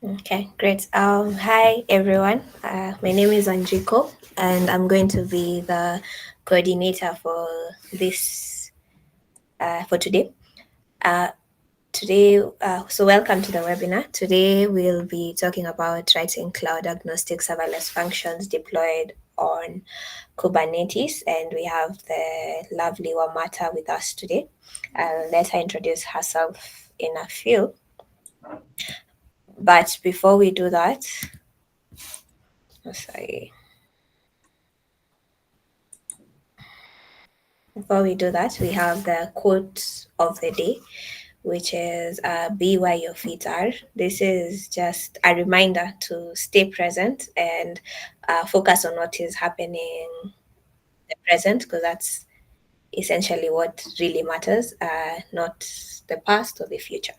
Okay, great. Hi everyone. My name is Anjiko, and I'm going to be the coordinator for this for today. Uh, so welcome to the webinar. Today we'll be talking about writing cloud-agnostic serverless functions deployed on Kubernetes, and we have the lovely Wamata with us today. I'll let her introduce herself in a few, but before we do that, sorry. Before we do that, we have the quote of the day, which is be where your feet are. This is just a reminder to stay present and focus on what is happening in the present, because that's essentially what really matters, not the past or the future.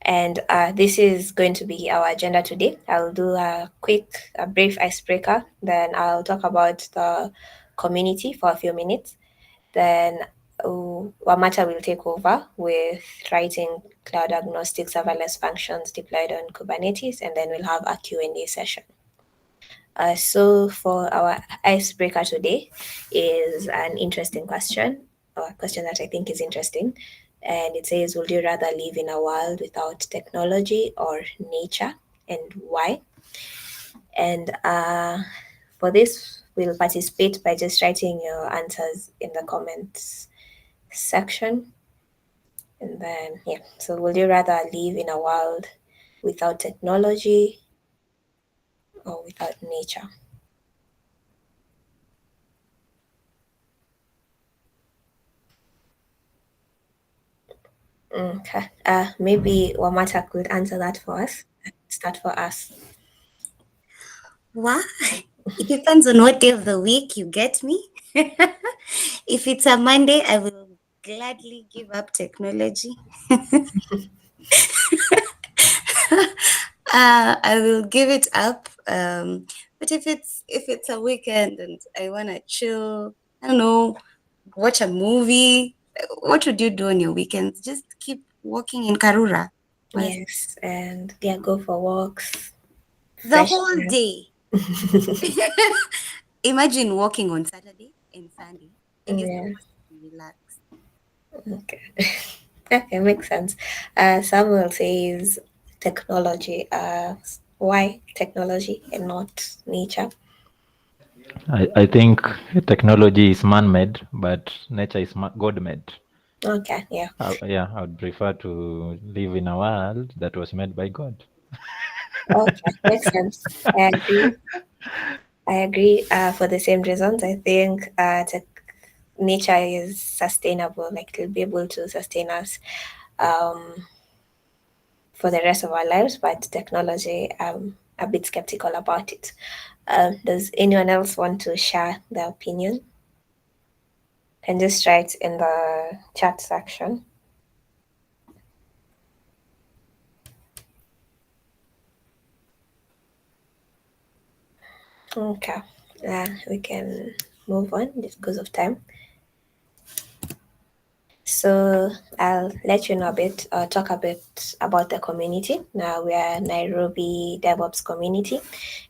And this is going to be our agenda today. I'll do a brief icebreaker, then I'll talk about the community for a few minutes. Then Wamata will take over with writing cloud agnostic serverless functions deployed on Kubernetes, and then we'll have a Q&A session. So for our icebreaker today is an interesting question, or a question that I think is interesting. And it says, would you rather live in a world without technology or nature, and why? And for this, we'll participate by just writing your answers in the comments section. And then, yeah, so would you rather live in a world without technology or without nature? Okay. Maybe Wamata could answer that for us. Start for us. Why? It depends on what day of the week you get me. If it's a Monday, I will gladly give up technology. I will give it up. But if it's a weekend and I wanna chill, I don't know, watch a movie. What would you do on your weekends? Just keep walking in Karura. But Yes, and yeah, go for walks, the fresh whole air. day. Imagine walking on Saturday and Sunday, and you're Yeah, supposed to be relaxed. okay. Okay, makes sense. Samuel says technology. Why technology and not nature? I think technology is man-made, but nature is God-made. Okay, yeah. Yeah, I would prefer to live in a world that was made by God. Okay, makes sense. I agree. I agree for the same reasons. I think nature is sustainable, like it'll be able to sustain us um, for the rest of our lives, but technology, I'm a bit skeptical about it. Does anyone else want to share their opinion? Can just write in the chat section. Okay, we can move on just because of time. So I'll let you know a bit, talk a bit about the community. Now we are Nairobi DevOps community,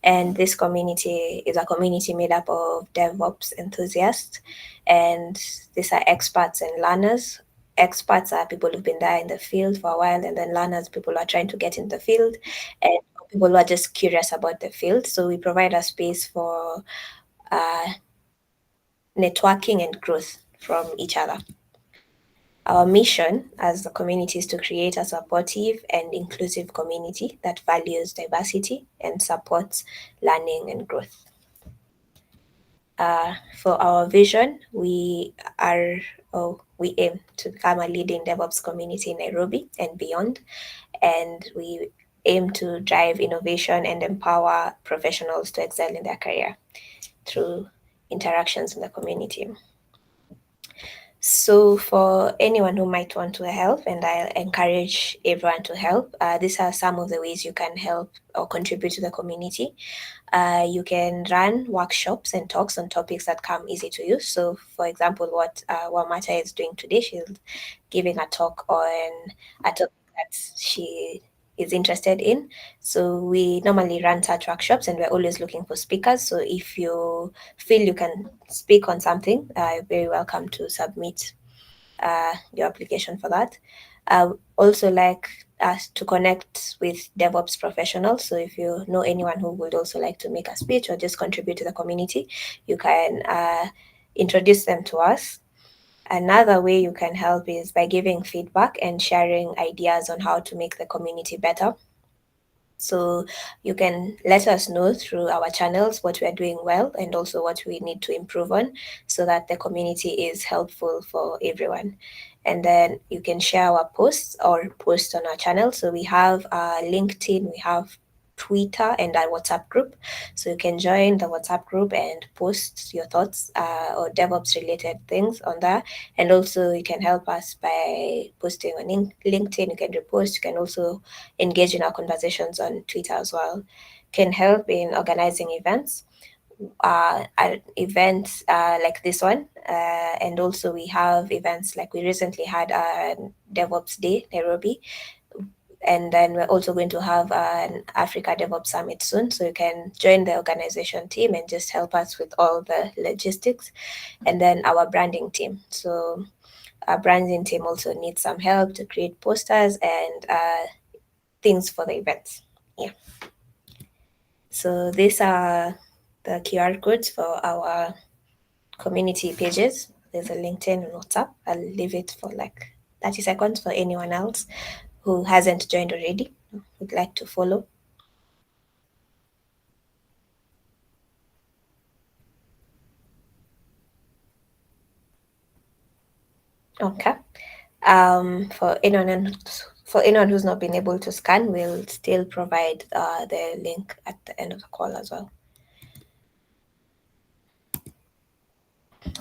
and this community is a community made up of DevOps enthusiasts, and these are experts and learners. Experts are people who've been there in the field for a while, and then learners, people who are trying to get in the field, and people who are just curious about the field. So we provide a space for uh, networking and growth from each other. Our mission as a community is to create a supportive and inclusive community that values diversity and supports learning and growth. For our vision, we aim to become a leading DevOps community in Nairobi and beyond, and we aim to drive innovation and empower professionals to excel in their career through interactions in the community. So, for anyone who might want to help, and I encourage everyone to help, these are some of the ways you can help or contribute to the community. You can run workshops and talks on topics that come easy to you. So, for example, what Wamata is doing today, she's giving a talk on a topic that she is interested in. So we normally run such workshops, and we're always looking for speakers. So if you feel you can speak on something, you're very welcome to submit your application for that. I also like us to connect with DevOps professionals. So if you know anyone who would also like to make a speech or just contribute to the community, you can introduce them to us. Another way you can help is by giving feedback and sharing ideas on how to make the community better. So you can let us know through our channels what we are doing well and also what we need to improve on, so that the community is helpful for everyone. And then you can share our posts or post on our channel. So we have LinkedIn, we have Twitter, and our WhatsApp group. So you can join the WhatsApp group and post your thoughts or DevOps related things on there. And also you can help us by posting on LinkedIn. You can repost. You can also engage in our conversations on Twitter as well. Can help in organizing events, events like this one. And also we have events like we recently had a DevOps Day, Nairobi. And then we're also going to have an Africa DevOps Summit soon. So you can join the organization team and just help us with all the logistics. And then our branding team. So our branding team also needs some help to create posters and things for the events. Yeah. So these are the QR codes for our community pages. There's a LinkedIn and WhatsApp. I'll leave it for like 30 seconds for anyone else who hasn't joined already, would like to follow. Okay. For anyone who's not been able to scan, we'll still provide the link at the end of the call as well.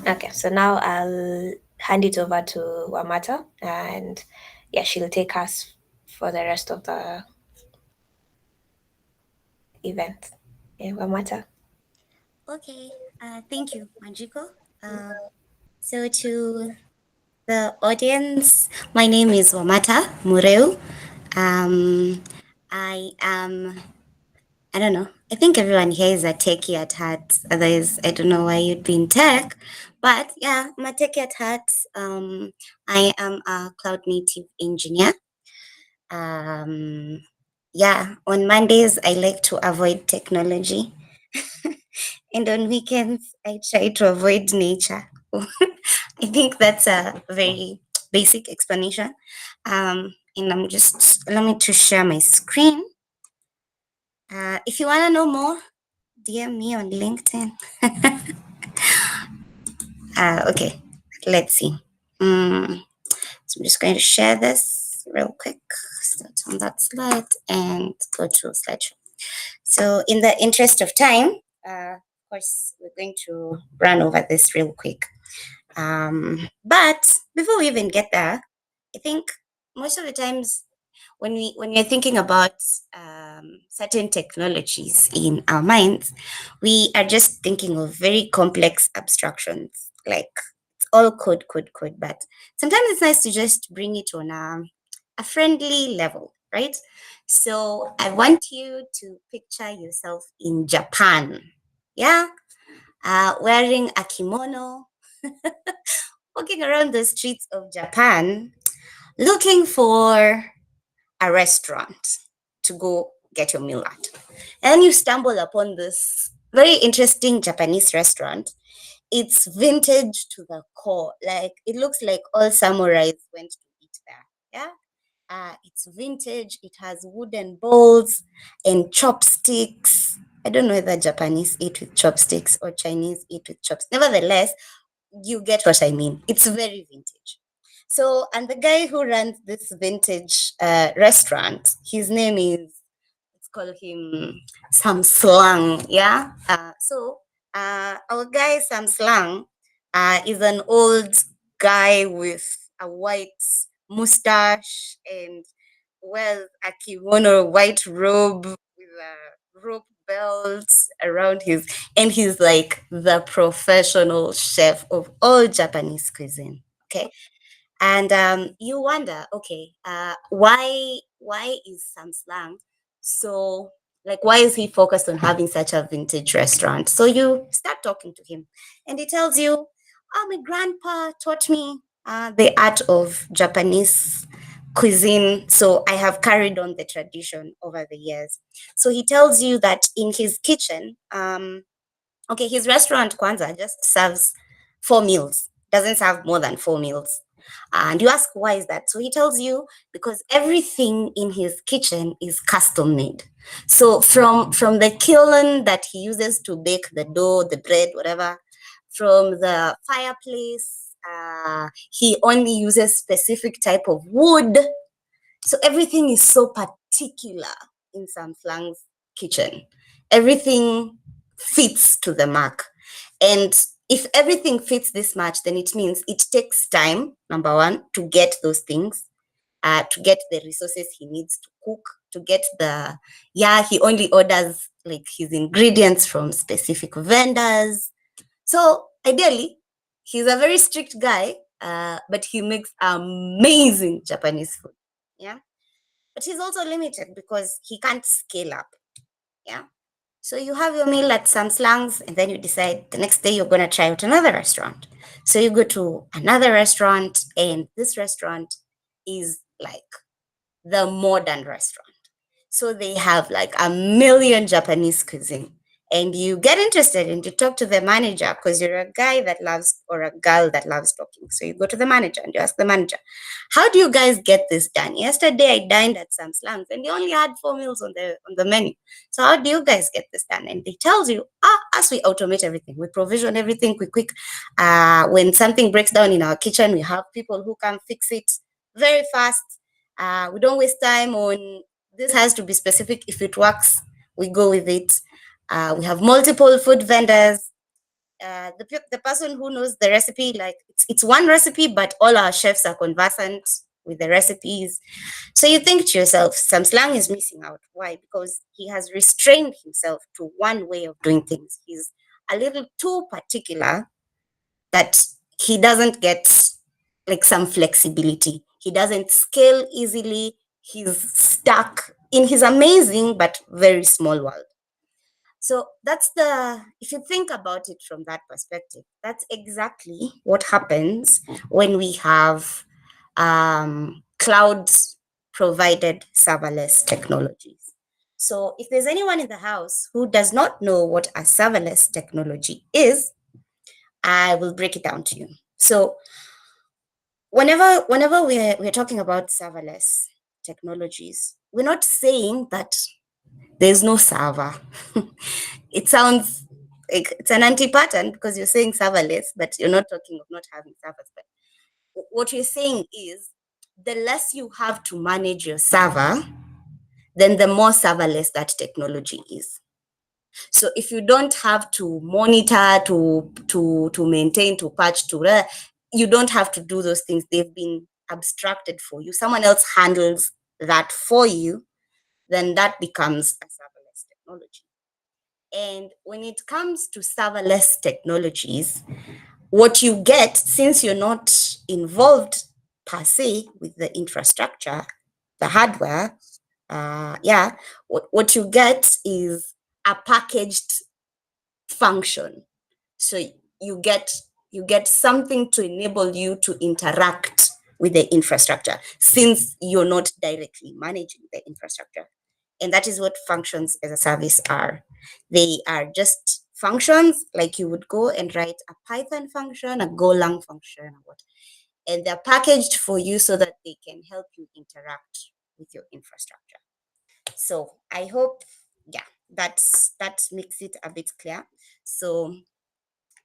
Okay, so now I'll hand it over to Wamata, and yeah, she'll take us for the rest of the event. Yeah, Wamata. Okay, thank you, Manjiko. So to the audience, my name is Wamata Muriu. I don't know. I think everyone here is a techie at heart. Otherwise, I don't know why you'd be in tech. But yeah, I'm a techie at heart. I am a cloud native engineer. Yeah, on Mondays, I like to avoid technology. And on weekends, I try to avoid nature. I think that's a very basic explanation. And allow me to share my screen. If you want to know more, DM me on LinkedIn. Okay, let's see. So I'm just going to share this real quick. Start on that slide and go to slideshow. So in the interest of time, of course, we're going to run over this real quick. But before we even get there, I think most of the times when we're thinking about certain technologies in our minds, we are just thinking of very complex abstractions, like it's all code. But sometimes it's nice to just bring it on a friendly level, right? So I want you to picture yourself in Japan, yeah, wearing a kimono, walking around the streets of Japan, looking for a restaurant to go get your meal at. And then you stumble upon this very interesting Japanese restaurant. It's vintage to the core. Like it looks like all samurais went to eat there. Yeah. It's vintage. It has wooden bowls and chopsticks. I don't know whether Japanese eat with chopsticks or Chinese eat with chopsticks. Nevertheless, you get what I mean. It's very vintage. So, and the guy who runs this vintage restaurant, his name is, let's call him Sam Slang. Yeah. Our guy Sam Slang is an old guy with a white mustache and wears a kimono, white robe with a rope belt around and he's like the professional chef of all Japanese cuisine. Okay. And you wonder, okay, why why is Sam Slang so, like, why is he focused on having such a vintage restaurant? So you start talking to him, and he tells you, oh, my grandpa taught me the art of Japanese cuisine. So I have carried on the tradition over the years. So he tells you that in his kitchen, okay, his restaurant Kwanzaa just serves 4 meals, doesn't serve more than 4 meals. And you ask, why is that? So he tells you, because everything in his kitchen is custom made. So from the kiln that he uses to bake the dough, the bread, whatever, from the fireplace, he only uses specific type of wood. So everything is so particular in Sam Slang's kitchen. Everything fits to the mark. And if everything fits this much, then it means it takes time, number one, to get those things, to get the resources he needs to cook, to get he only orders like his ingredients from specific vendors. So ideally, he's a very strict guy, but he makes amazing Japanese food. Yeah. But he's also limited because he can't scale up. Yeah. So you have your meal at Sam Slang's, and then you decide the next day you're going to try out another restaurant. So you go to another restaurant, and this restaurant is like the modern restaurant. So they have like a million Japanese cuisine. And you get interested and you talk to the manager because you're a guy that loves, or a girl that loves talking. So you go to the manager and you ask the manager, how do you guys get this done? Yesterday I dined at Sam Slang's and they only had 4 meals on the menu. So how do you guys get this done? And they tells you, as we automate everything, we provision everything quick. When something breaks down in our kitchen, we have people who can fix it very fast. We don't waste time on this has to be specific. If it works, we go with it. We have multiple food vendors. The person who knows the recipe, like it's one recipe, but all our chefs are conversant with the recipes. So you think to yourself, Sam Slang is missing out. Why? Because he has restrained himself to one way of doing things. He's a little too particular that he doesn't get like some flexibility. He doesn't scale easily. He's stuck in his amazing but very small world. So if you think about it from that perspective, that's exactly what happens when we have cloud provided serverless technologies. So if there's anyone in the house who does not know what a serverless technology is, I will break it down to you. So whenever we're talking about serverless technologies, we're not saying that there's no server. It sounds like it's an anti-pattern because you're saying serverless, but you're not talking of not having servers. But what you're saying is the less you have to manage your server, then the more serverless that technology is. So if you don't have to monitor, to maintain, to patch, you don't have to do those things. They've been abstracted for you. Someone else handles that for you, then that becomes a serverless technology. And when it comes to serverless technologies, what you get, since you're not involved per se with the infrastructure, the hardware, what you get is a packaged function. So you get something to enable you to interact with the infrastructure since you're not directly managing the infrastructure. And that is what functions as a service are. They are just functions, like you would go and write a Python function, a Golang function, or what. And they're packaged for you so that they can help you interact with your infrastructure. So I hope, that makes it a bit clear. So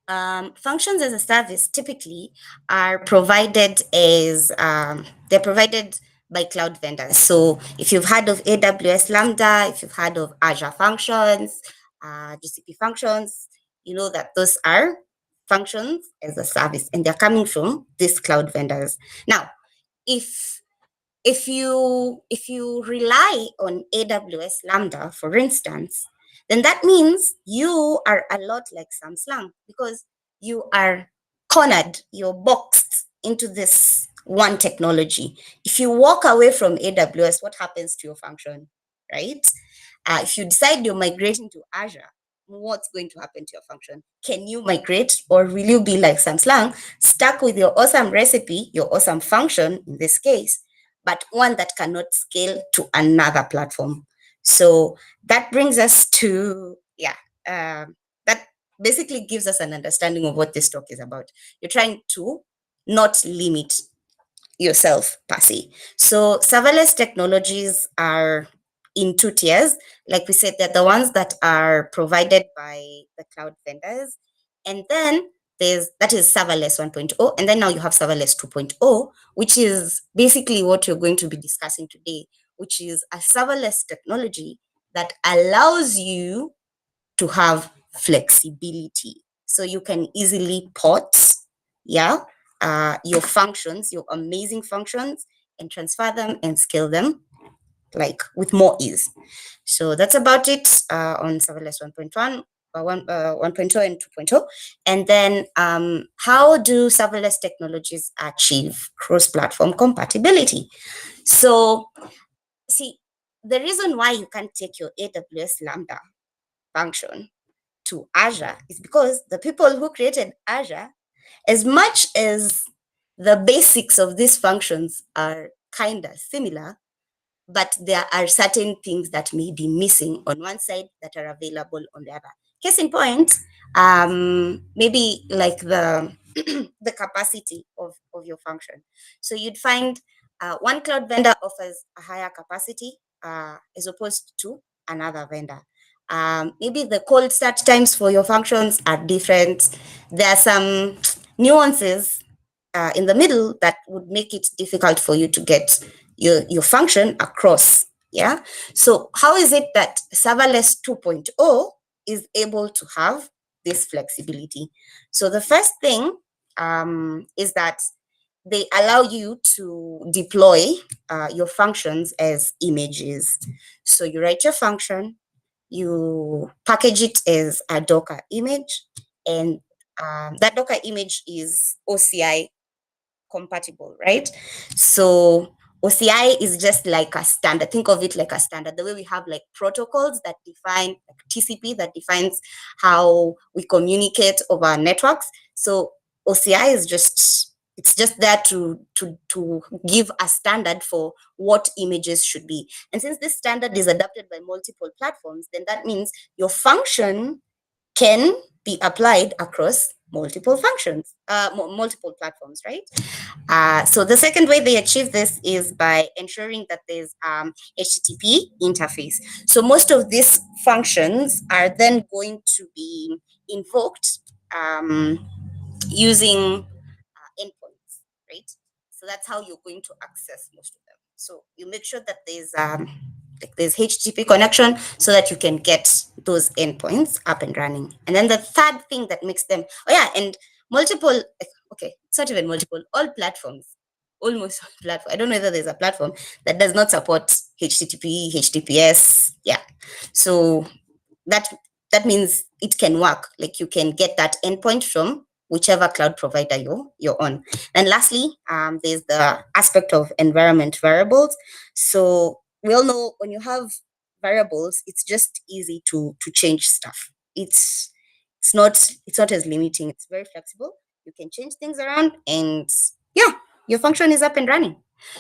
functions as a service typically are provided as they're provided by cloud vendors. So if you've heard of AWS Lambda, if you've heard of Azure Functions, GCP Functions, you know that those are functions as a service, and they're coming from these cloud vendors. Now, if you rely on AWS Lambda, for instance, then that means you are a lot like Sam Slang because you are cornered, you're boxed into this one technology. If you walk away from AWS, what happens to your function, right? If you decide you're migrating to Azure, what's going to happen to your function? Can you migrate, or will you be like some Slang, stuck with your awesome recipe, your awesome function in this case, but one that cannot scale to another platform? So that brings us to, that basically gives us an understanding of what this talk is about. You're trying to not limit yourself per se. So serverless technologies are in two tiers. Like we said, they're the ones that are provided by the cloud vendors. And then that is serverless 1.0. And then now you have serverless 2.0, which is basically what you're going to be discussing today, which is a serverless technology that allows you to have flexibility. So you can easily port, your functions, your amazing functions, and transfer them and scale them like with more ease. So that's about it on serverless 1.1, 1.0 and 2.0. And then how do serverless technologies achieve cross-platform compatibility? So see, the reason why you can't take your AWS Lambda function to Azure is because the people who created Azure, as much as the basics of these functions are kind of similar, but there are certain things that may be missing on one side that are available on the other. Case in point, maybe like the the capacity of your function. So you'd find one cloud vendor offers a higher capacity as opposed to another vendor. Maybe the cold start times for your functions are different. There are some nuances in the middle that would make it difficult for you to get your function across. Yeah. So how is it that serverless 2.0 is able to have this flexibility? So the first thing is that they allow you to deploy your functions as images. So you write your function, you package it as a Docker image, and that Docker image is OCI compatible, right? So OCI is just like a standard. Think of it like a standard. The way we have like protocols that define, like TCP that defines how we communicate over networks. So OCI is it's just there to give a standard for what images should be. And since this standard is adopted by multiple platforms, then that means your function can be applied across multiple functions, multiple platforms, right? So the second way they achieve this is by ensuring that there's HTTP interface. So most of these functions are then going to be invoked using endpoints, right? So that's how you're going to access most of them. So you make sure that there's HTTP connection so that you can get those endpoints up and running. And then the third thing that makes them, and multiple, okay, it's not even multiple, all platforms, almost all platforms. I don't know whether there's a platform that does not support HTTP, HTTPS. Yeah. So that means it can work. Like you can get that endpoint from whichever cloud provider you're on. And lastly, there's the aspect of environment variables. So we all know when you have variables, it's just easy to change stuff. It's not as limiting. It's very flexible. You can change things around, and your function is up and running.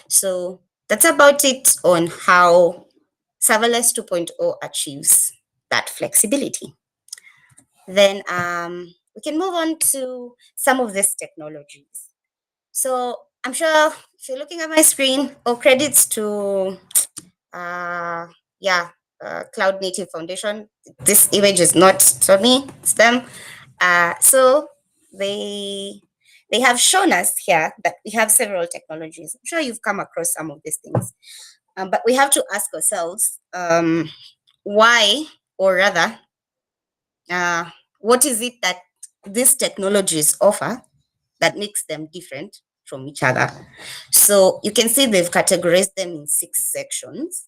So that's about it on how serverless 2.0 achieves that flexibility. Then we can move on to some of these technologies. So I'm sure if you're looking at my screen, all credits to Cloud Native Foundation. This image is not me, it's them. So they have shown us here that we have several technologies. I'm sure you've come across some of these things, but we have to ask ourselves why, or rather, what is it that these technologies offer that makes them different from each other? So you can see they've categorized them in 6 sections.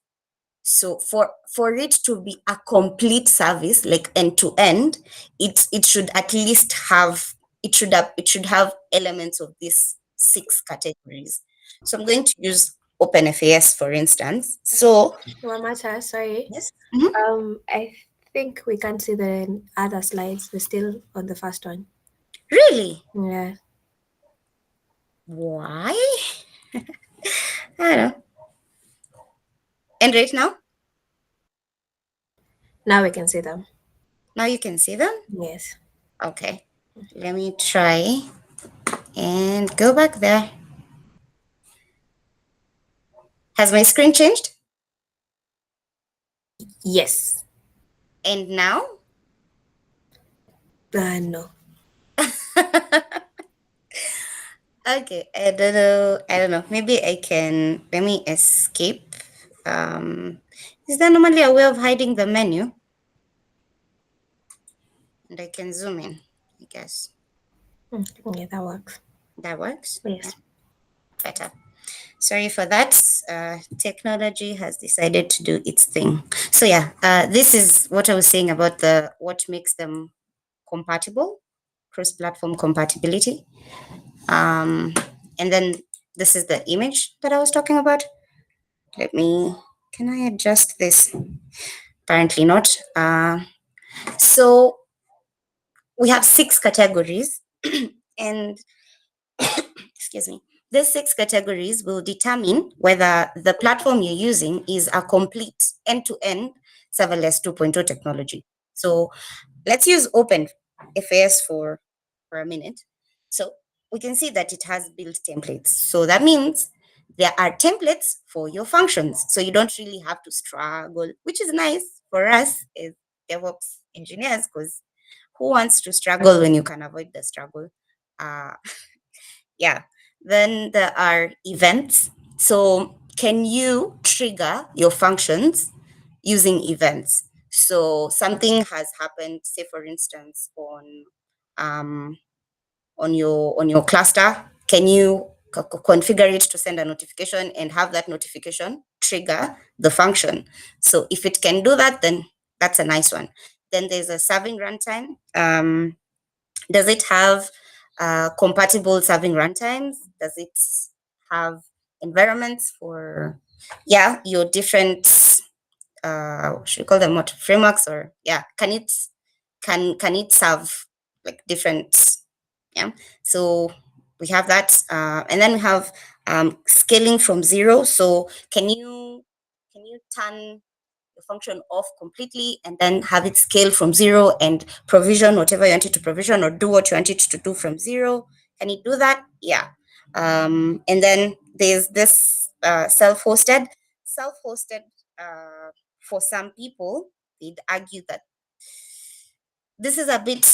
So for it to be a complete service, like end to end, it should at least have, it should have elements of these 6 categories. So I'm going to use OpenFAS, for instance. So, Wamata, sorry. yes. I think we can't see the other slides. We're still on the first one. Really? Yeah. Why? I don't know. And right now? Now we can see them. Now you can see them? Yes. Okay. Let me try and go back there. Has my screen changed? Yes. And now? No. Okay, I don't know. I don't know. Maybe I can. Let me escape. Is there normally a way of hiding the menu? And I can zoom in, I guess. Yeah, that works. That works? Yes. Yeah, better. Sorry for that. Technology has decided to do its thing. So yeah, this is what I was saying about what makes them compatible, cross-platform compatibility. And then this is the image that I was talking about. Can I adjust this? Apparently not. So we have 6 categories and excuse me, these 6 categories will determine whether the platform you're using is a complete end-to-end serverless 2.0 technology. So let's use OpenFAS for a minute. So we can see that it has built templates. So that means there are templates for your functions. So you don't really have to struggle, which is nice for us as DevOps engineers, because who wants to struggle when you can avoid the struggle? Uh, yeah. Then there are events. So can you trigger your functions using events? So something has happened, say for instance, um, on your cluster. Can you configure it to send a notification and have that notification trigger the function? So if it can do that, then that's a nice one. Then there's a serving runtime. Does it have compatible serving runtimes? Does it have environments for your different should we call them what, frameworks? Or can it serve like different so we have that, and then we have scaling from zero. So can you turn the function off completely and then have it scale from zero and provision whatever you want it to provision, or do what you want it to do from zero? Can it do that? Yeah. And then there's this self-hosted. Self-hosted, for some people, they'd argue that this is a bit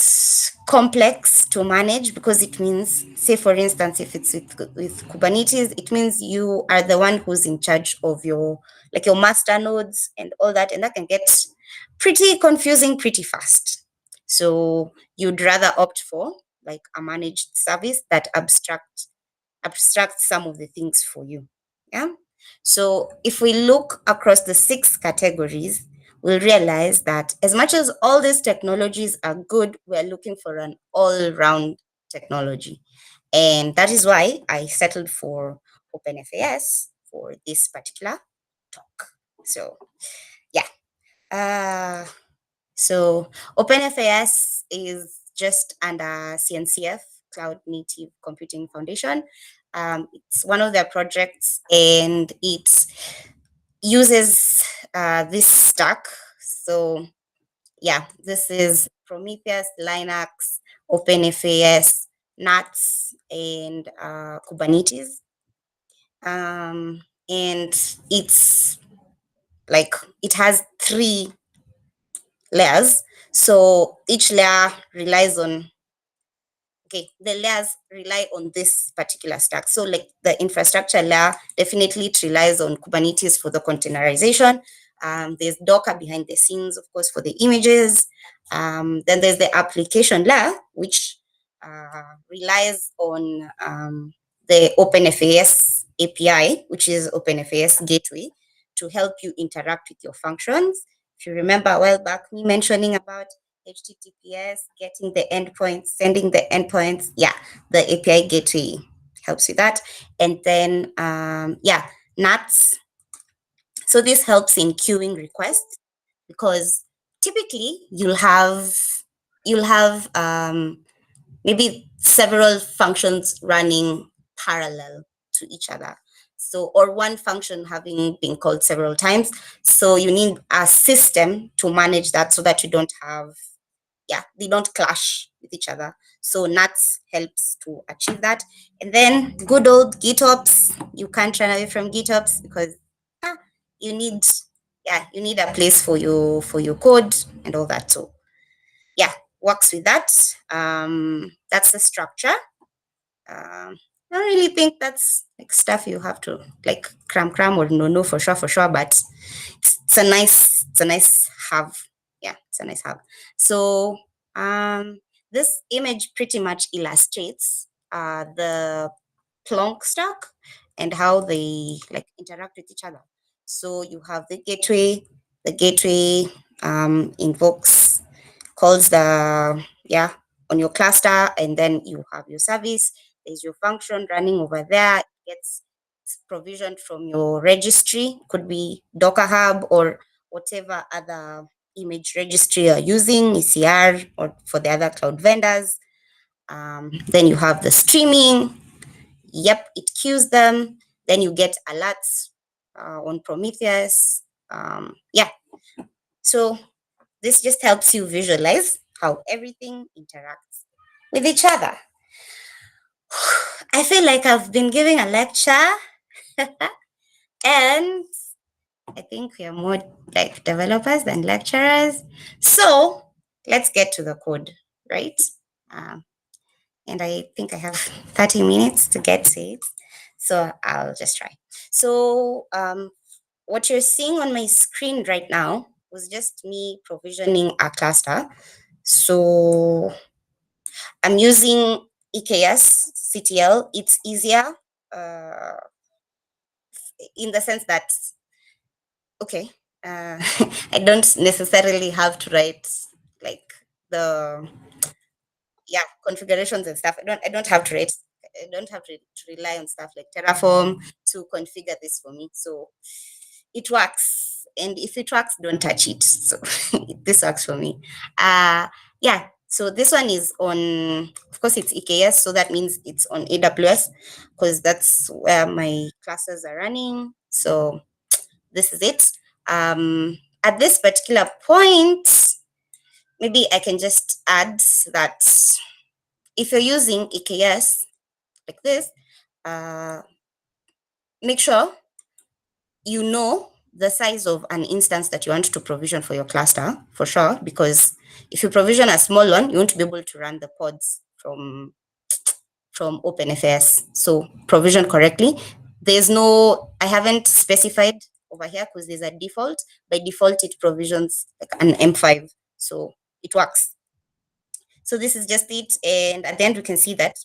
complex to manage, because it means, say for instance, if it's with Kubernetes, it means you are the one who's in charge of your master nodes and all that, and that can get pretty confusing pretty fast. So you'd rather opt for like a managed service that abstracts some of the things for you. Yeah. So if we look across the 6 categories, we'll realize that as much as all these technologies are good, we're looking for an all-round technology. And that is why I settled for OpenFAS for this particular talk. So yeah. So OpenFAS is just under CNCF, Cloud Native Computing Foundation. It's one of their projects, and it uses this stack. So yeah, this is Prometheus, Linux, OpenFAS, NATS, and Kubernetes. And it's like, it has 3 layers. So each layer relies on the layers rely on this particular stack. So like the infrastructure layer, definitely it relies on Kubernetes for the containerization. There's Docker behind the scenes, of course, for the images. Then there's the application layer, which relies on the OpenFAS API, which is OpenFAS gateway, to help you interact with your functions. If you remember a while back, me mentioning about HTTPS, getting the endpoints, sending the endpoints, the API gateway helps with that. And then, yeah, nuts. So this helps in queuing requests, because typically you'll have maybe several functions running parallel to each other. So, or one function having been called several times. So you need a system to manage that so that you don't have, they don't clash with each other. So nuts helps to achieve that. And then good old GitOps. You can't run away from GitOps, because you need a place for your code and all that. So yeah, works with that. That's the structure. I don't really think that's like stuff you have to like cram or no for sure, but it's a nice have. Yeah, it's a nice have. So this image pretty much illustrates the Plonk stack and how they like interact with each other. So you have the gateway. The gateway invokes, calls the on your cluster, and then you have your service. There's your function running over there. It gets provisioned from your registry. Could be Docker Hub or whatever other image registry you're using, ECR, or for the other cloud vendors. Then you have the streaming. Yep, it queues them. Then you get alerts on Prometheus. Yeah, so this just helps you visualize how everything interacts with each other. I feel like I've been giving a lecture and I think we are more like developers than lecturers. So let's get to the code, right? And I think I have 30 minutes to get to it. So I'll just try. So what you're seeing on my screen right now was just me provisioning a cluster. So I'm using EKS CTL. It's easier in the sense that, okay, I don't necessarily have to write like the configurations and stuff. I don't have to write. I don't have to rely on stuff like Terraform to configure this for me. So it works, and if it works, don't touch it. So this works for me. Yeah. So this one is on, of course, it's EKS, so that means it's on AWS because that's where my classes are running. So this is it. At this particular point, maybe I can just add that if you're using EKS like this, make sure you know the size of an instance that you want to provision for your cluster, for sure, because if you provision a small one, you won't be able to run the pods from OpenFS. So provision correctly. I haven't specified over here because there's a default. By default, it provisions like an M5, so it works. So this is just it, and at the end we can see that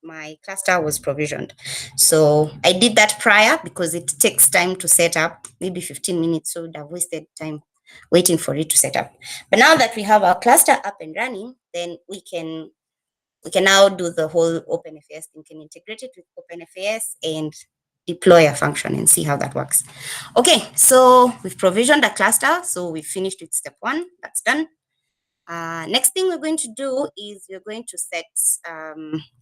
my cluster was provisioned. So I did that prior because it takes time to set up, maybe 15 minutes, so I would have wasted time waiting for it to set up. But now that we have our cluster up and running, then we can now do the whole OpenFS thing. We can integrate it with OpenFS and deploy a function and see how that works. Okay, so we've provisioned a cluster, so we finished with step one. That's done. Next thing we're going to do is we're going to set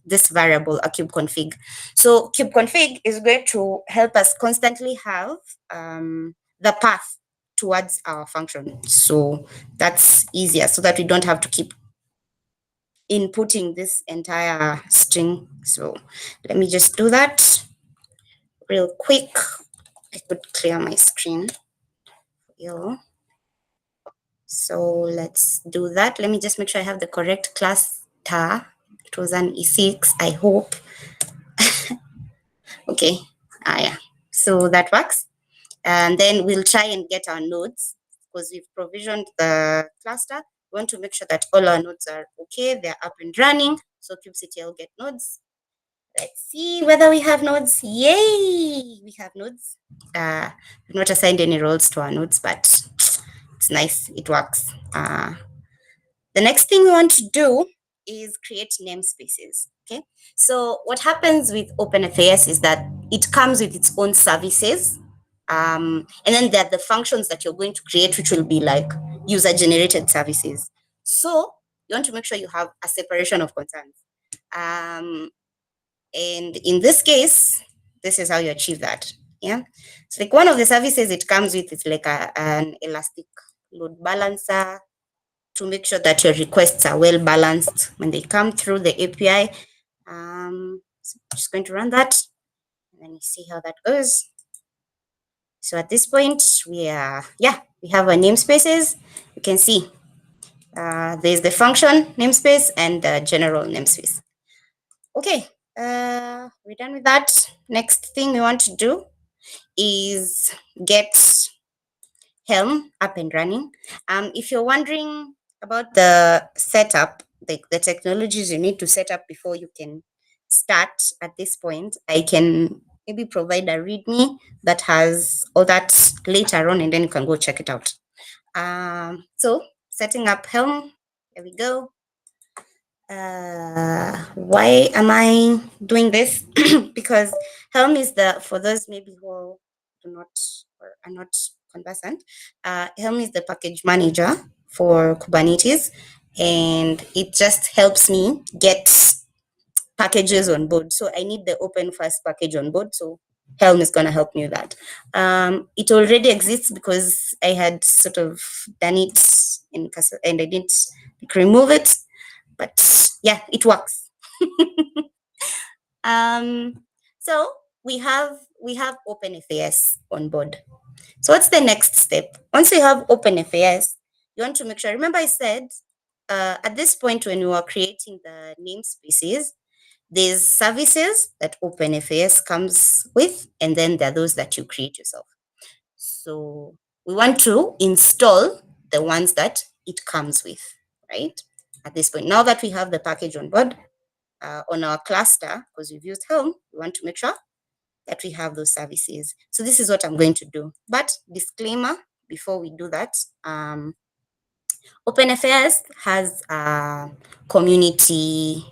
this variable, a kubeconfig. So kubeconfig is going to help us constantly have the path towards our function. So that's easier so that we don't have to keep inputting this entire string. So let me just do that real quick. I could clear my screen for you. So let's do that. Let me just make sure I have the correct cluster. It was an E6, I hope. Okay, yeah. So that works. And then we'll try and get our nodes because we've provisioned the cluster. We want to make sure that all our nodes are okay, they're up and running. So kubectl get nodes. Let's see whether we have nodes. Yay, we have nodes. We've not assigned any roles to our nodes, but it's nice, it works. The next thing we want to do is create namespaces. Okay, so what happens with OpenFAS is that it comes with its own services. And then there are the functions that you're going to create, which will be like user-generated services. So you want to make sure you have a separation of concerns. And in this case, this is how you achieve that. Yeah. So like one of the services it comes with is like an elastic load balancer to make sure that your requests are well balanced when they come through the API. So I'm just going to run that and then you see how that goes. So at this point, we have our namespaces. You can see there's the function namespace and the general namespace. Okay, we're done with that. Next thing we want to do is get Helm up and running. If you're wondering about the setup, the technologies you need to set up before you can start at this point, I can maybe provide a README that has all that later on, and then you can go check it out. So setting up Helm, there we go. Why am I doing this? Because Helm is for those maybe who do not or are not conversant, Helm is the package manager for Kubernetes, and it just helps me get packages on board. So I need the open first package on board. So Helm is going to help me with that. It already exists because I had sort of done it and I didn't remove it. But yeah, it works. So we have OpenFAS on board. So what's the next step? Once you have OpenFAS, you want to make sure. Remember, I said at this point when you are creating the namespaces, there's services that OpenFAS comes with, and then there are those that you create yourself. So we want to install the ones that it comes with, right? At this point, now that we have the package on board on our cluster, because we've used Helm, we want to make sure that we have those services. So this is what I'm going to do. But disclaimer, before we do that, OpenFAS has a community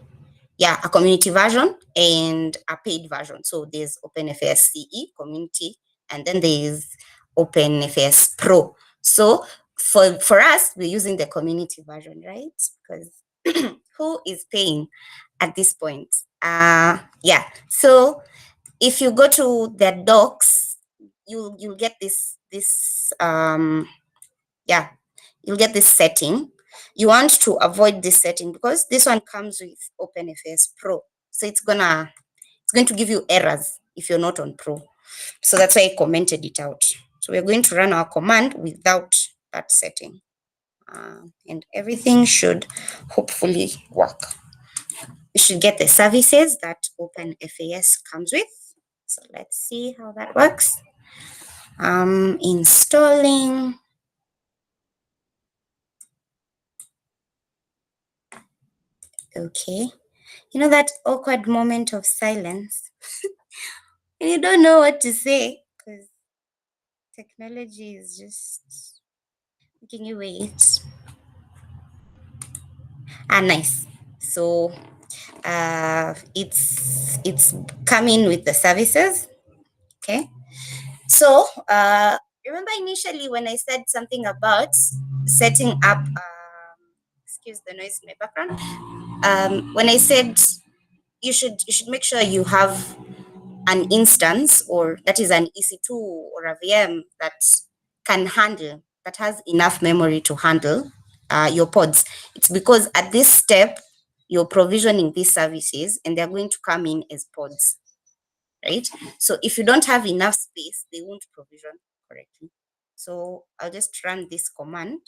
version and a paid version. So there's OpenFAS CE community, and then there's OpenFAS Pro. So for us, we're using the community version, right? Because who is paying at this point? So if you go to the docs, you'll get you'll get this setting. You want to avoid this setting because this one comes with OpenFAS Pro. So it's going to give you errors if you're not on Pro. So that's why I commented it out. So we're going to run our command without that setting. And everything should hopefully work. You should get the services that OpenFAS comes with. So let's see how that works. Installing. Okay. You know that awkward moment of silence and you don't know what to say because technology is just making you wait. Nice. So it's coming with the services. Okay. So remember initially when I said something about setting up excuse the noise in my background. When I said you should make sure you have an instance, or that is an EC2 or a VM that has enough memory to handle your pods. It's because at this step, you're provisioning these services and they're going to come in as pods, right? So if you don't have enough space, they won't provision correctly. So I'll just run this command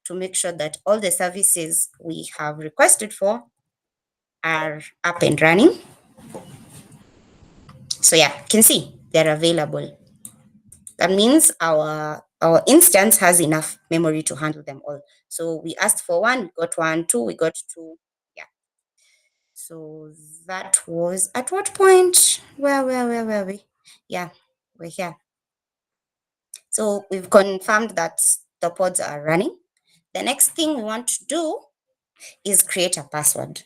to make sure that all the services we have requested for are up and running. So yeah, you can see they're available. That means our instance has enough memory to handle them all. So we asked for one, we got one, two, we got two. Yeah. So that was at what point? Where were we? Yeah, we're here. So we've confirmed that the pods are running. The next thing we want to do is create a password.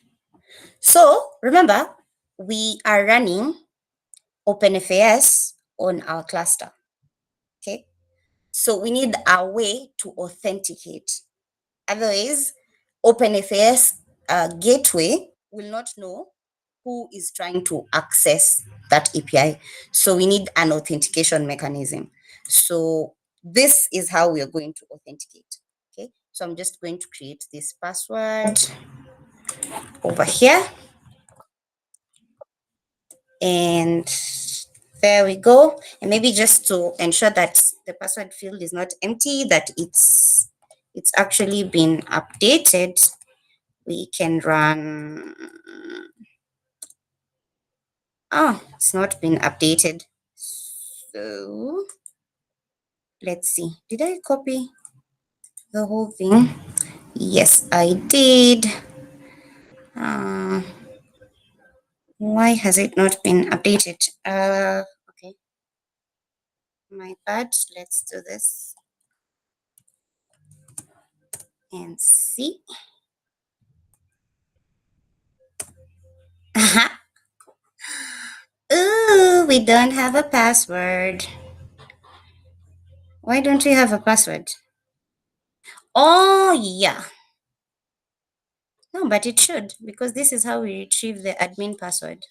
So remember, we are running OpenFAS on our cluster. Okay. So we need a way to authenticate. Otherwise, OpenFAS gateway will not know who is trying to access that API. So we need an authentication mechanism. So this is how we are going to authenticate. Okay, so I'm just going to create this password over here. And there we go. And maybe just to ensure that the password field is not empty, that it's actually been updated, we can run. Oh, it's not been updated. So let's see. Did I copy the whole thing? Yes, I did. Why has it not been updated? Okay. My bad. Let's do this and see. Ooh, we don't have a password. Why don't we have a password? Oh, yeah. No, but it should, because this is how we retrieve the admin password.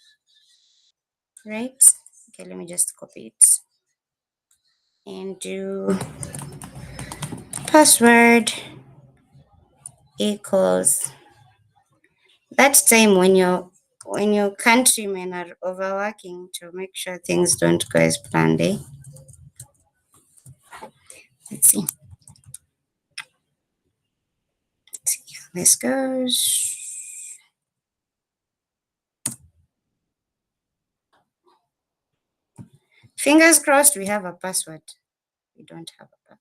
Right? Okay, let me just copy it and do password equals that time when your countrymen are overworking to make sure things don't go as planned. Let's see how this goes. Fingers crossed we have a password. We don't have a password.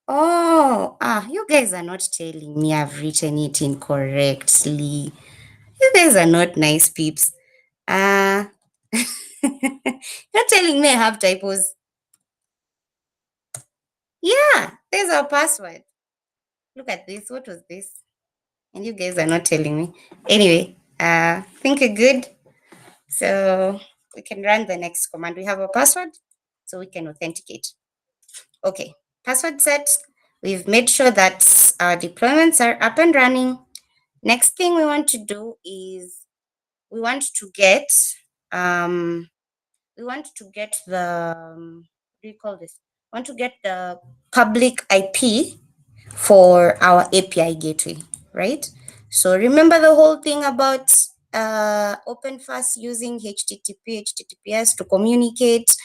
Oh, you guys are not telling me I've written it incorrectly. You guys are not nice peeps. You're telling me I have typos. Yeah, there's our password. Look at this. What was this? And you guys are not telling me. Anyway, think you're good. So we can run the next command. We have a password, so we can authenticate. Okay, password set. We've made sure that our deployments are up and running. Next thing we want to do is we want to get the what do you call this? We want to get the public IP for our API gateway, right? So remember the whole thing about OpenFAS using HTTPS to communicate,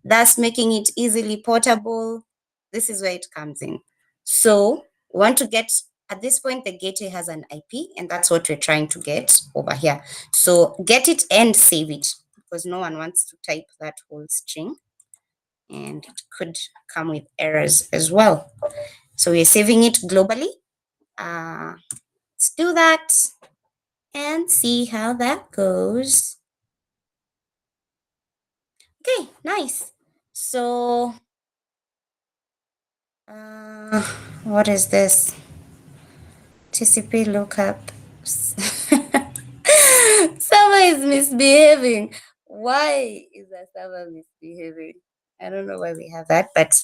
thus making it easily portable. This is where it comes in. So we want to get, at this point, the gateway has an IP, and that's what we're trying to get over here. So get it and save it, because no one wants to type that whole string, and it could come with errors as well. So we're saving it globally. Let's do that and see how that goes. Okay, nice. So what is this? TCP lookup. Server is misbehaving. Why is the server misbehaving? I don't know why we have that, but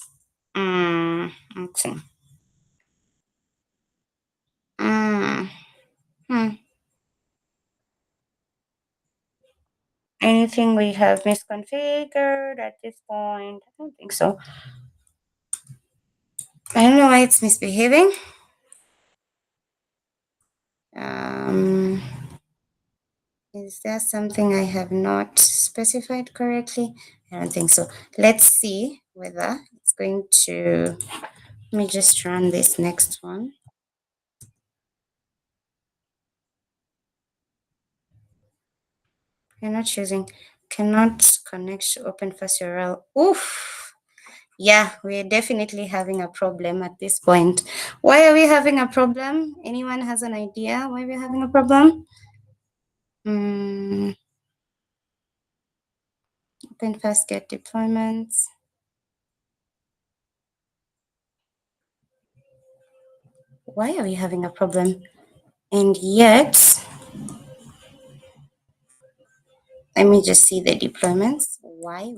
let's see. Anything we have misconfigured at this point? I don't think so. I don't know why it's misbehaving. Is there something I have not specified correctly? I don't think so. Let's see whether it's going to, let me just run this next one. You're not choosing, cannot connect to OpenFAS URL. Oof. Yeah, we're definitely having a problem at this point. Why are we having a problem? Anyone has an idea why we're having a problem? OpenFAS get deployments. Why are we having a problem? And yet, Let me just see the deployments. Why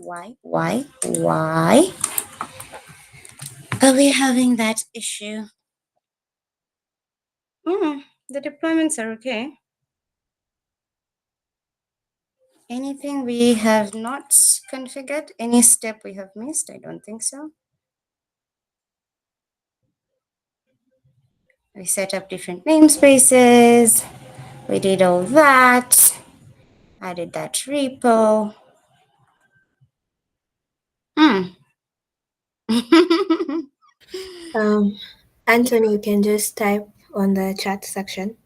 are we having that issue? The deployments are okay. Anything we have not configured? Any step we have missed? I don't think so. We set up different namespaces. We did all that. Added that repo. Anthony, you can just type on the chat section.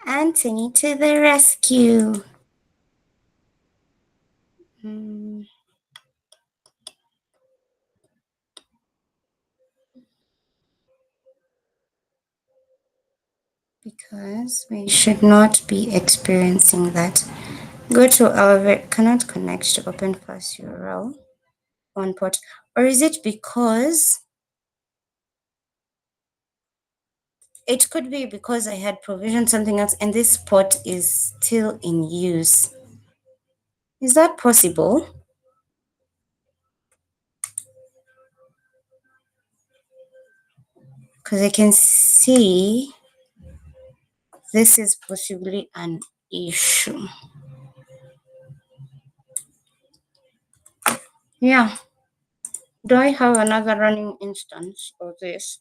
Anthony to the rescue. Because we should not be experiencing that. Go to our cannot connect to OpenFast URL on port. Or is it because it could be because I had provisioned something else and this port is still in use? Is that possible? Because I can see this is possibly an issue. Yeah. Do I have another running instance of this?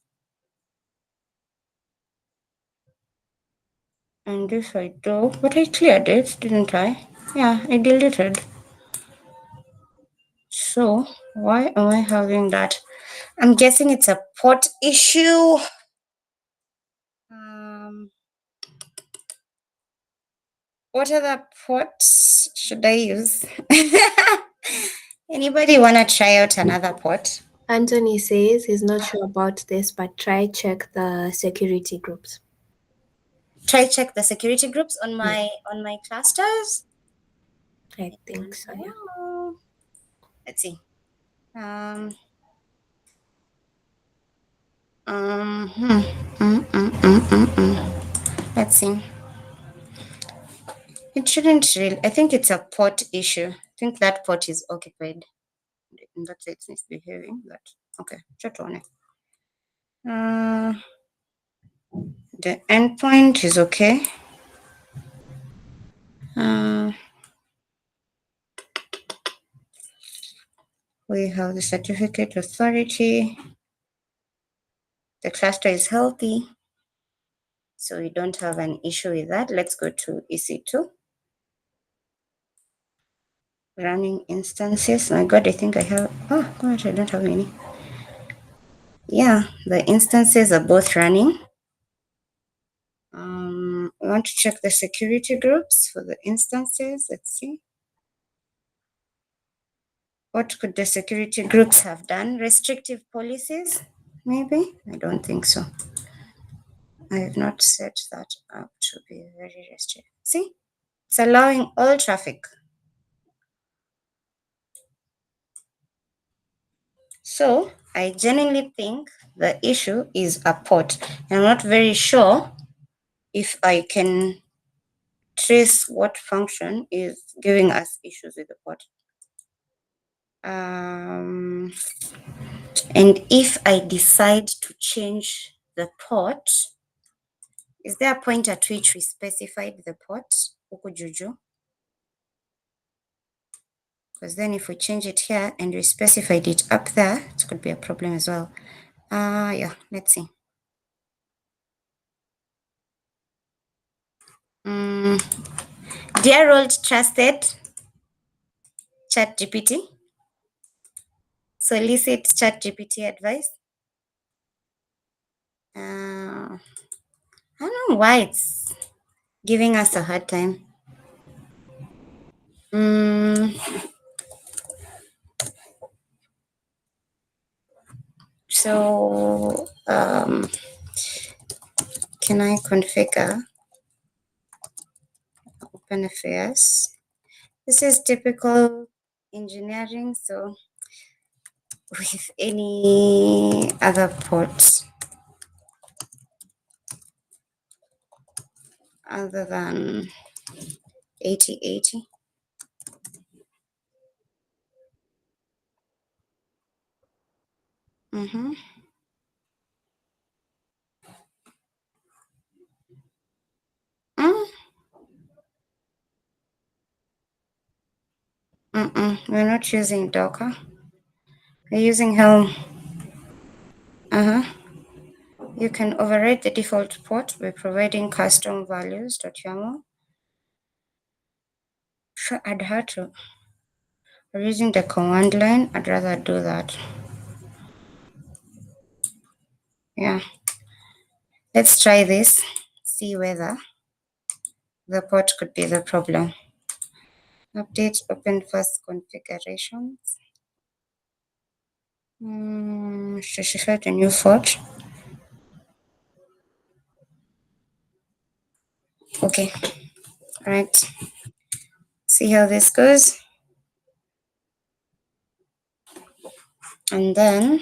And if I do, but I cleared it, didn't I? Yeah, I deleted. So why am I having that? I'm guessing it's a port issue. What other ports should I use? Anybody want to try out another port? Anthony says he's not sure about this, but try check the security groups. Try check the security groups on my clusters. I think so, yeah. Let's see. Let's see. It shouldn't really. I think it's a port issue. I think that port is occupied. And that's it needs to be hearing that. Okay, shut on it. The endpoint is okay. We have the certificate authority. The cluster is healthy, so we don't have an issue with that. Let's go to EC2. Running instances. My God, I think I have. Oh God, I don't have any. Yeah, the instances are both running. We want to check the security groups for the instances. Let's see. What could the security groups have done? Restrictive policies, maybe? I don't think so. I have not set that up to be very restrictive. See, it's allowing all traffic. So I genuinely think the issue is a port. I'm not very sure if I can trace what function is giving us issues with the port. And if I decide to change the port, is there a point at which we specified the port? Juju? Because then if we change it here and we specified it up there, it could be a problem as well. Yeah, let's see. Dear old trusted ChatGPT, solicit ChatGPT advice. I don't know why it's giving us a hard time. So can I configure open affairs? This is typical engineering, so with any other port, other than 8080. Mm-hmm. We're not using Docker. We're using Helm. You can override the default port by providing custom values.yaml. Sure, I'd have to. Or using the command line, I'd rather do that. Yeah. Let's try this. See whether the port could be the problem. Update open first configurations. Specify the new port. Okay. All right. See how this goes. And then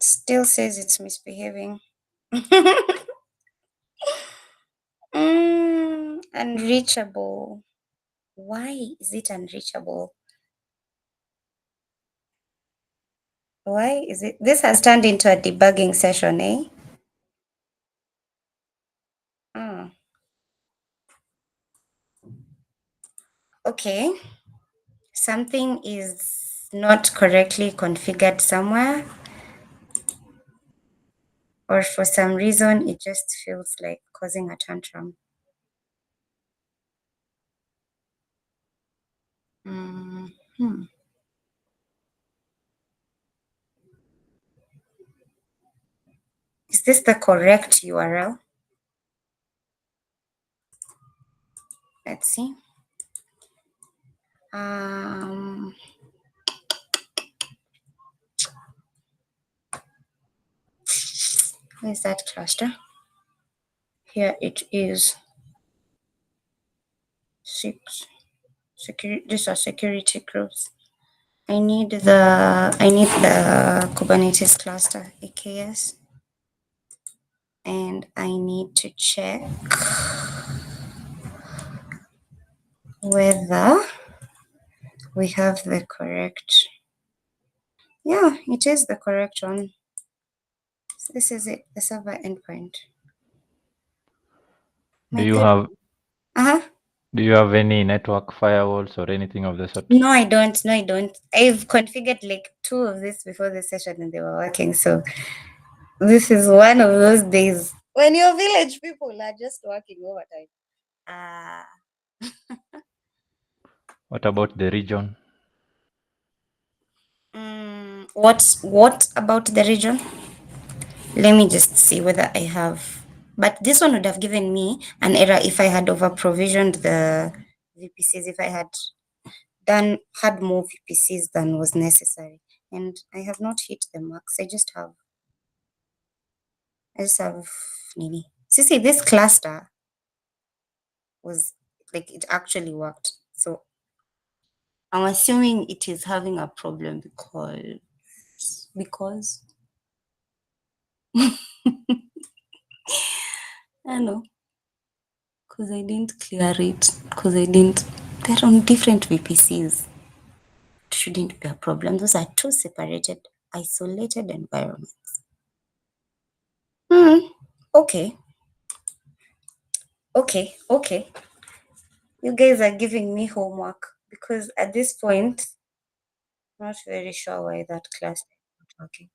still says it's misbehaving. Unreachable. Why is it unreachable? Why is it? This has turned into a debugging session, eh? Okay. Something is not correctly configured somewhere, or for some reason it just feels like causing a tantrum. Is this the correct URL? Let's see. Where's that cluster? Here it is. 6. These are security groups. I need the Kubernetes cluster AKS, and I need to check whether we have the correct. Yeah, it is the correct one. This is it, the server endpoint. Do you have Uh-huh. Do you have any network firewalls or anything of the sort? No, I don't. I've configured like 2 of this before the session and they were working. So this is one of those days when your village people are just working overtime. What about the region? What about the region? Let me just see whether I have. But this one would have given me an error if I had over provisioned the VPCs, if I had more VPCs than was necessary. And I have not hit the max. I just have Nini. See, this cluster was like, it actually worked. So I'm assuming it is having a problem because I don't know, because I didn't clear it, they're on different VPCs. It shouldn't be a problem. Those are 2 separated, isolated environments. Okay. You guys are giving me homework because at this point, I'm not very sure why that class is not working.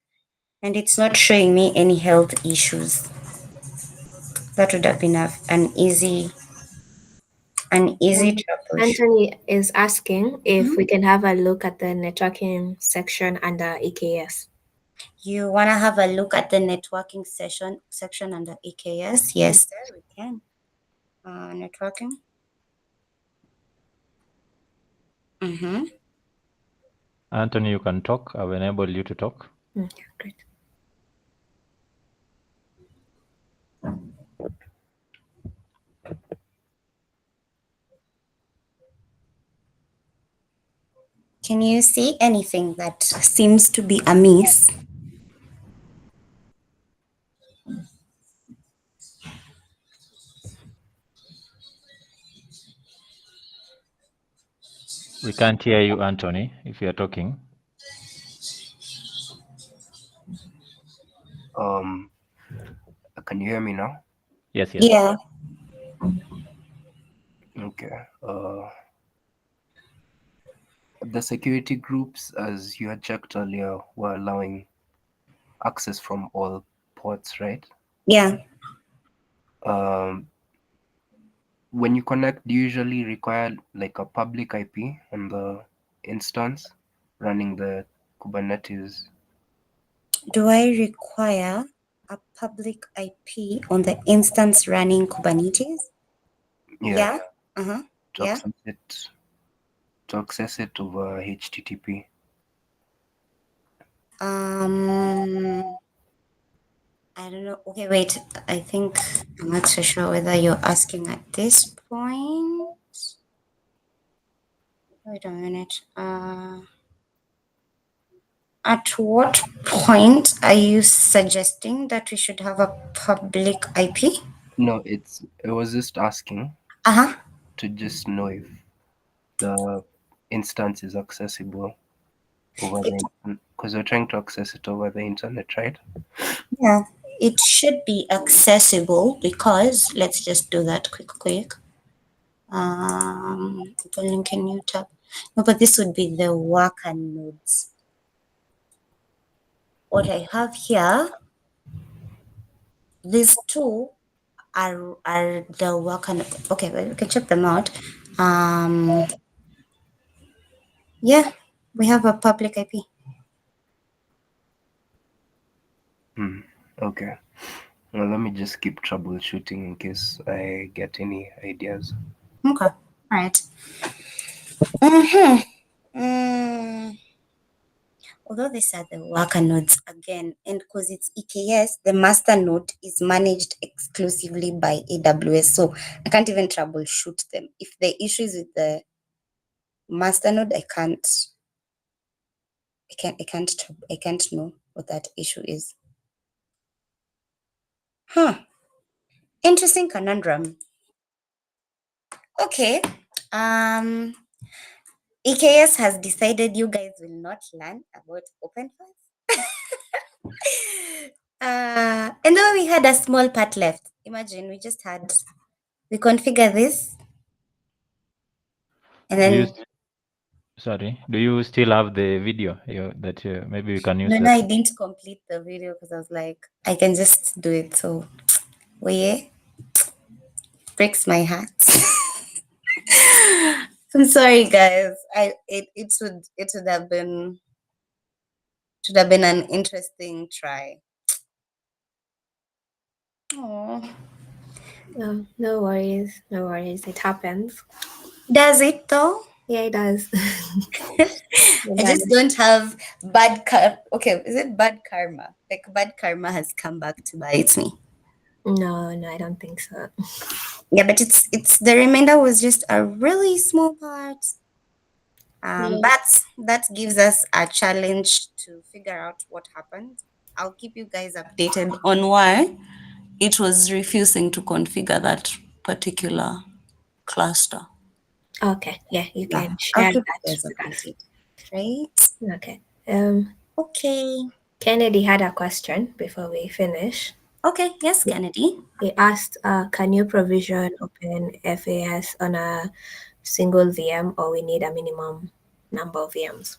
And it's not showing me any health issues. That would have been an easy troubleshoot. Anthony is asking if we can have a look at the networking section under AKS. You want to have a look at the networking section under AKS? Yes, sir, we can. Networking. Anthony, you can talk. I've enabled you to talk. Great. Can you see anything that seems to be amiss? We can't hear you, Anthony, if you're talking. Can you hear me now? Yes, yes. Yeah. Okay. The security groups, as you had checked earlier, were allowing access from all ports, right? Yeah. When you connect, do you usually require like a public IP on the instance running the Kubernetes? Do I require a public IP on the instance running Kubernetes? Yeah, Uh-huh. to Yeah. access it over HTTP. I don't know. Okay, wait. I think I'm not so sure whether you're asking at this point. Wait a minute. At what point are you suggesting that we should have a public IP? No, it was just asking Uh-huh. to just know if the instance is accessible over the because we're trying to access it over the internet, right? Yeah, it should be accessible because let's just do that quick. Can you tap? No, but this would be the worker nodes. What I have here, these two are the worker nodes. Okay, well, we can check them out. Yeah, we have a public IP. Okay. Well, let me just keep troubleshooting in case I get any ideas. Okay, all right. Although these are the worker nodes again, and because it's EKS, the master node is managed exclusively by AWS. So I can't even troubleshoot them. If the issue is with the master node, I can't know what that issue is. Interesting conundrum. Okay. EKS has decided you guys will not learn about OpenFast. And then we had a small part left. Imagine we configure this and then Do you still have the video that maybe we can use? no, I didn't complete the video because I was like, I can just do it. So, breaks my heart. I'm sorry, guys. It would have been an interesting try. Oh, No worries. No worries. It happens. does it though? Yeah, it does. I just don't have bad karma. Okay, is it bad karma? Like bad karma has come back to bite me. No, I don't think so. Yeah, but it's the remainder was just a really small part. That gives us a challenge to figure out what happened. I'll keep you guys updated on why it was refusing to configure that particular cluster. Okay, yeah, you can I'll share keep that you guys with us. updated. Right? Okay. Okay. Kennedy had a question before we finish. Okay. Yes, Kennedy. He asked, can you provision OpenFAS on a single VM, or we need a minimum number of VMs?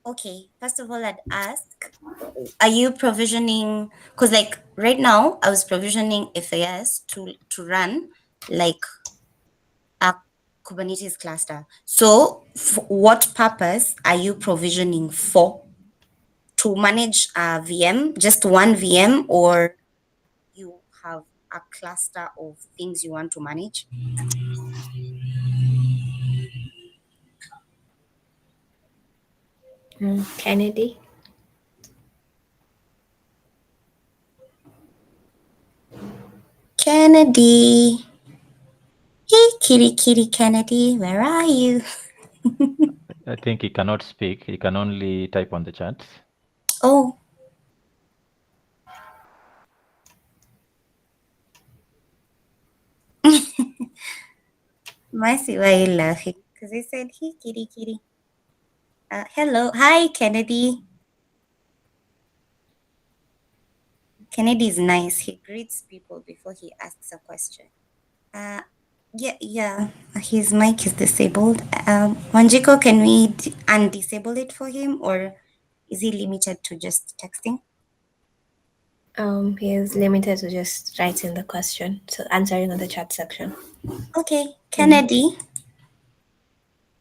Okay. First of all, I'd ask, are you provisioning? Because like right now, I was provisioning FAS to run like a Kubernetes cluster. So, for what purpose are you provisioning for? To manage a VM, just one VM, or you have a cluster of things you want to manage? Kennedy? Kennedy. Kitty Kennedy, where are you? I think he cannot speak. He can only type on the chat. Oh. Mercy, why are you laughing? Because I said, hey, kitty. Hello. Hi, Kennedy. Kennedy is nice. He greets people before he asks a question. Yeah. His mic is disabled. Wanjiko, can we undisable it for him, or is he limited to just texting? He is limited to just writing the question, so answering on the chat section. Okay, Kennedy,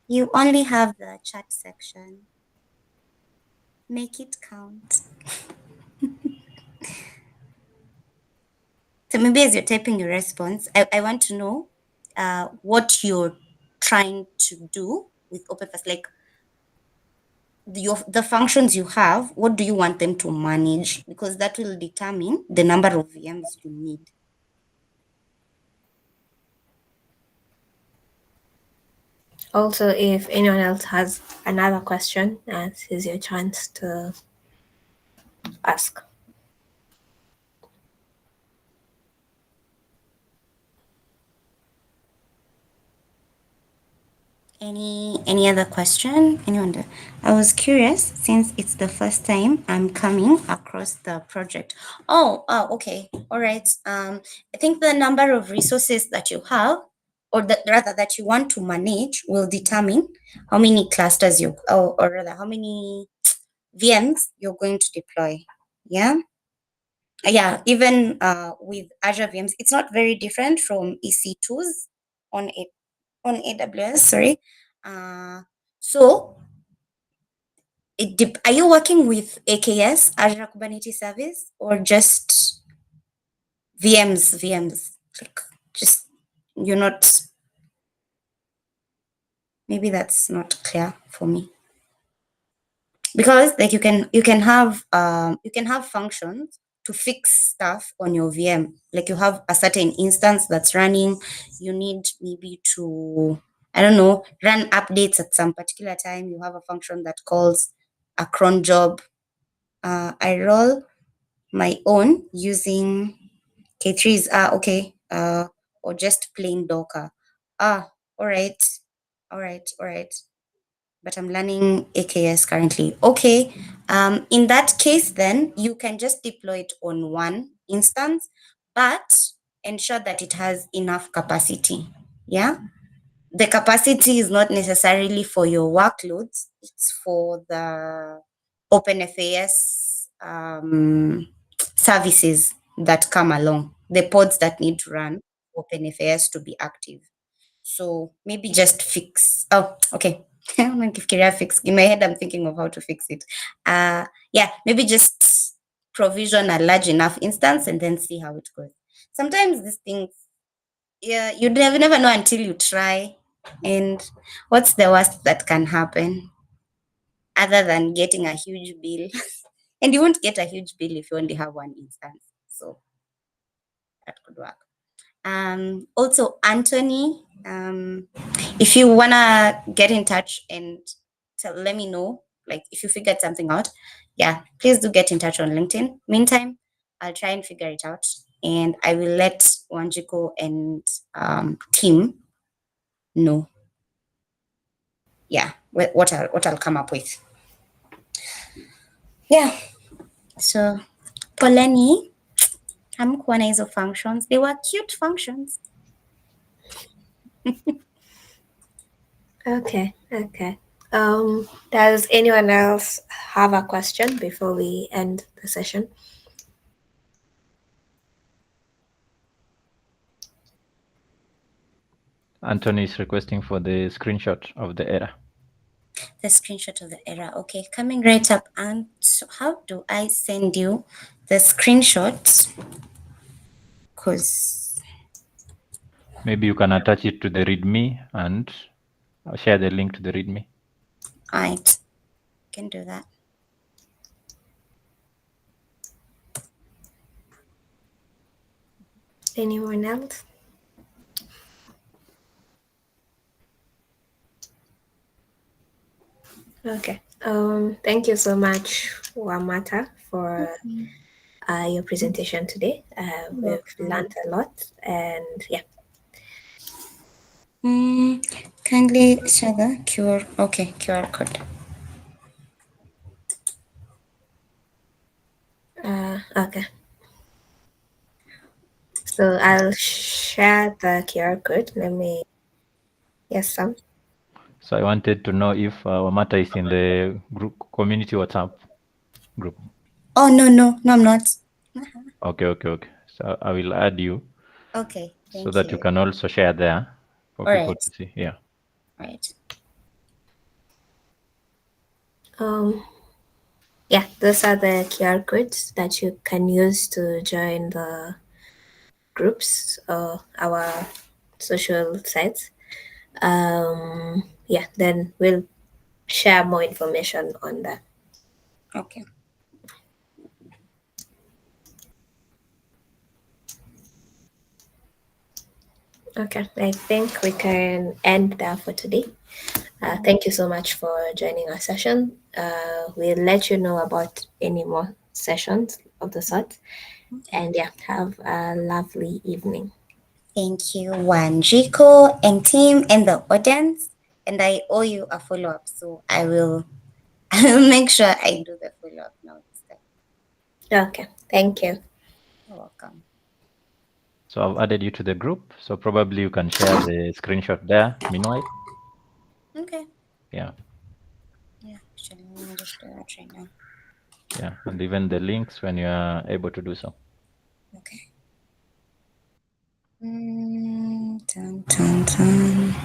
you only have the chat section. Make it count. So maybe as you're typing your response, I want to know what you're trying to do with OpenFast. Like the functions you have, what do you want them to manage? Because that will determine the number of VMs you need. Also, if anyone else has another question, this is your chance to ask. Any other question? Anyone? I was curious since it's the first time I'm coming across the project. Oh, okay. All right. I think the number of resources that you have, or that you want to manage, will determine how many clusters or rather how many VMs you're going to deploy. Yeah. Yeah. Even with Azure VMs, it's not very different from EC2s on AWS. Sorry. So are you working with AKS, Azure Kubernetes Service, or just VMs? Like, just you're not. Maybe that's not clear for me. Because like you can have functions to fix stuff on your VM. Like you have a certain instance that's running, you need maybe to, I don't know, run updates at some particular time. You have a function that calls a cron job. I roll my own using K3s. Okay. Or just plain Docker. All right. But I'm learning AKS currently. Okay. In that case, then you can just deploy it on one instance, but ensure that it has enough capacity. Yeah. The capacity is not necessarily for your workloads, it's for the OpenFAS services that come along, the pods that need to run OpenFAS to be active. So maybe just fix. Oh, okay. I'm like, fix. In my head, I'm thinking of how to fix it. Yeah, maybe just provision a large enough instance and then see how it goes. Sometimes these things, yeah, you never know until you try. And what's the worst that can happen other than getting a huge bill? And you won't get a huge bill if you only have one instance. So that could work. Also, Anthony, if you wanna get in touch and let me know, like if you figured something out, yeah, please do get in touch on LinkedIn. Meantime, I'll try and figure it out, and I will let Wanjiko and team know. Yeah, what I'll come up with. Yeah. So, poleni, hamkuwa na hizo functions. They were cute functions. Okay. Does anyone else have a question before we end the session? Anthony is requesting for the screenshot of the error. The screenshot of the error. Okay, coming right up. And so how do I send you the screenshot? Because maybe you can attach it to the README and share the link to the README. I can do that. Anyone else? Okay. Thank you so much, Wamata, for your presentation today. We've learned a lot, and yeah. Kindly share the QR code. Okay. So I'll share the QR code. Let me. Yes, Sam. So I wanted to know if Wamata is in the group community WhatsApp group. Oh, no, I'm not. Okay. So I will add you Okay, so thank that you you. can also share there for All people right, to see. Yeah. right. Um. Yeah, those are the QR codes that you can use to join the groups or our social sites. Yeah, then we'll share more information on that. Okay. Okay, I think we can end there for today. Thank you so much for joining our session. We'll let you know about any more sessions of the sort. And yeah, have a lovely evening. Thank you, Wanjiko and team and the audience. And I owe you a follow-up, so I will make sure I do the follow-up now this time. Okay, thank you. You're welcome. So I've added you to the group. So probably you can share the screenshot there. Meanwhile. Okay. Yeah. Yeah, actually, let me just do that right now. Yeah. And even the links when you are able to do so. Okay. Dun, dun, dun.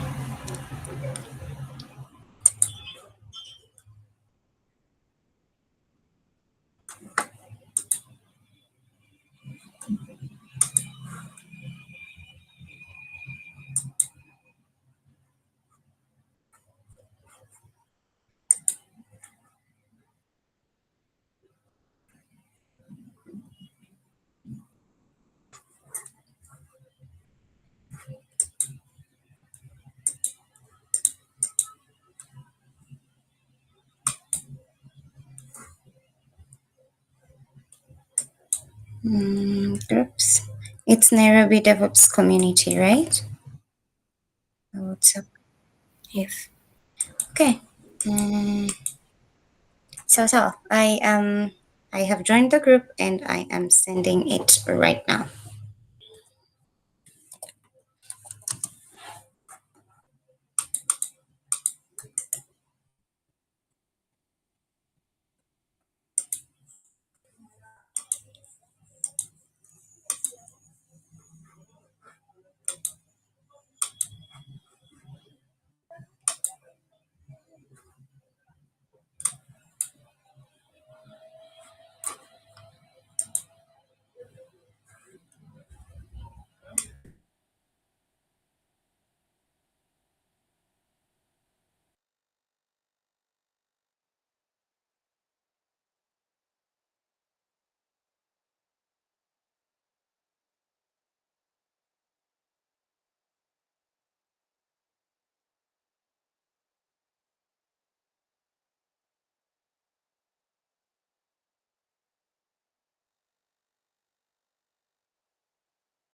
Groups. It's Nairobi DevOps community, right? What's up? Yes. Okay. So I have joined the group and I am sending it right now.